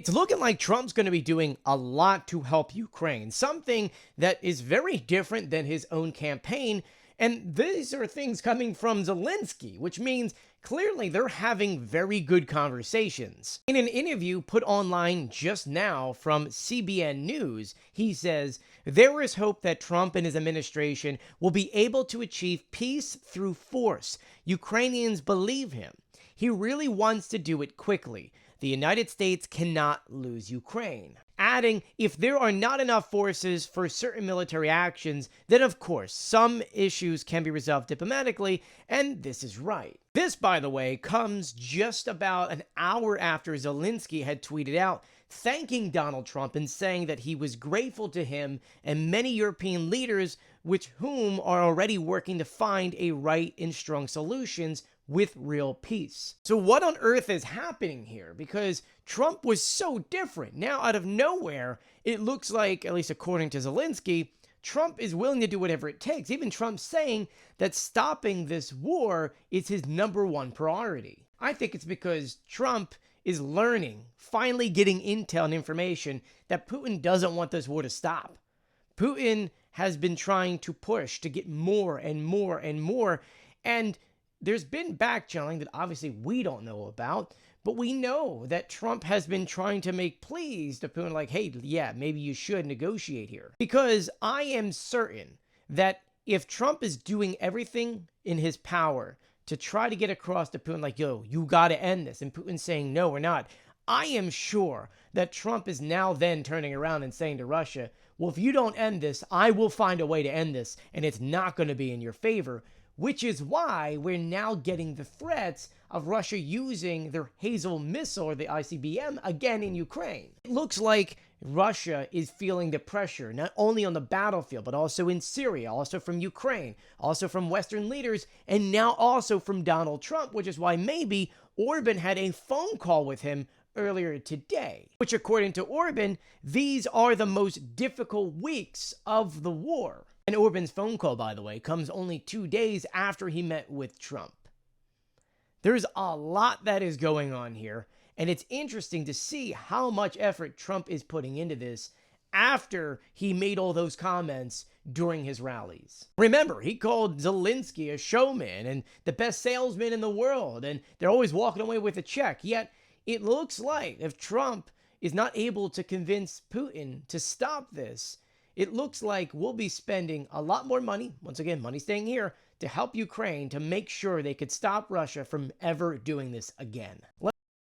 It's looking like Trump's going to be doing a lot to help Ukraine, something that is very different than his own campaign. And these are things coming from Zelensky, which means clearly they're having very good conversations. In an interview put online just now from CBN News, he says, "There is hope that Trump and his administration will be able to achieve peace through force. Ukrainians believe him. He really wants to do it quickly. The United States cannot lose Ukraine." Adding, if there are not enough forces for certain military actions, then of course some issues can be resolved diplomatically, and this is right. This, by the way, comes just about an hour after Zelensky had tweeted out thanking Donald Trump and saying that he was grateful to him and many European leaders with whom are already working to find a right and strong solutions with real peace. So what on earth is happening here? Because Trump was so different. Now, out of nowhere, it looks like, at least according to Zelensky, Trump is willing to do whatever it takes. Even Trump saying that stopping this war is his #1 priority. I think it's because Trump is learning, finally getting intel and information that Putin doesn't want this war to stop. Putin has been trying to push to get more and more and more, and there's been back-channeling that obviously we don't know about, but we know that Trump has been trying to make pleas to Putin like, hey, yeah, maybe you should negotiate here. Because I am certain that if Trump is doing everything in his power to try to get across to Putin like, yo, you got to end this, and Putin's saying, no, we're not, I am sure that Trump is now then turning around and saying to Russia, well, if you don't end this, I will find a way to end this, and it's not going to be in your favor. Which is why we're now getting the threats of Russia using their Hazel missile or the ICBM again in Ukraine. It looks like Russia is feeling the pressure, not only on the battlefield, but also in Syria, also from Ukraine, also from Western leaders, and now also from Donald Trump, which is why maybe Orban had a phone call with him earlier today, which according to Orban, these are the most difficult weeks of the war. And Orban's phone call, by the way, comes only 2 days after he met with Trump. There's a lot that is going on here, and it's interesting to see how much effort Trump is putting into this after he made all those comments during his rallies. Remember, he called Zelensky a showman and the best salesman in the world, and they're always walking away with a check. Yet, it looks like if Trump is not able to convince Putin to stop this, it looks like we'll be spending a lot more money, once again, money staying here, to help Ukraine to make sure they could stop Russia from ever doing this again.